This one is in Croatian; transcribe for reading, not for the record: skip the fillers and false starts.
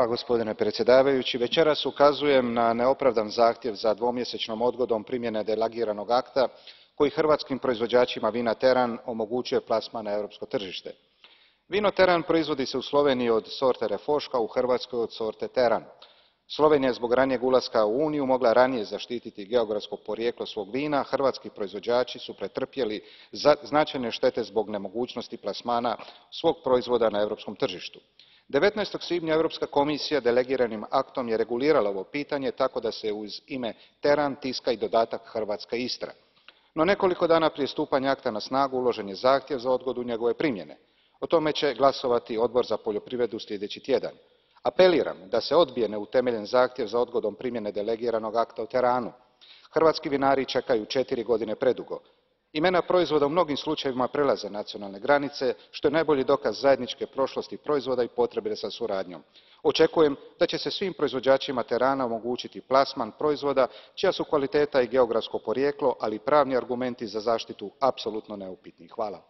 Gospodine predsjedavajući, večeras ukazujem na neopravdan zahtjev za dvomjesečnom odgodom primjene delegiranog akta koji hrvatskim proizvođačima vina Teran omogućuje plasman na europsko tržište. Vino Teran proizvodi se u Sloveniji od sorte Refoška, u Hrvatskoj od sorte Teran. Slovenija je zbog ranijeg ulaska u Uniju mogla ranije zaštititi geografsko porijeklo svog vina, hrvatski proizvođači su pretrpjeli značajne štete zbog nemogućnosti plasmana svog proizvoda na europskom tržištu. 19. svibnja Europska komisija delegiranim aktom je regulirala ovo pitanje tako da se uz ime Teran tiska i dodatak Hrvatska Istra. No nekoliko dana prije stupanja akta na snagu uložen je zahtjev za odgodu njegove primjene. O tome će glasovati Odbor za poljoprivredu sljedeći tjedan. Apeliram da se odbije neutemeljen zahtjev za odgodom primjene delegiranog akta o Teranu. Hrvatski vinari čekaju 4 godine predugo. Imena proizvoda u mnogim slučajevima prelaze nacionalne granice, što je najbolji dokaz zajedničke prošlosti proizvoda i potrebe za suradnjom. Očekujem da će se svim proizvođačima Terana omogućiti plasman proizvoda čija su kvaliteta i geografsko porijeklo, ali i pravni argumenti za zaštitu apsolutno neupitni. Hvala.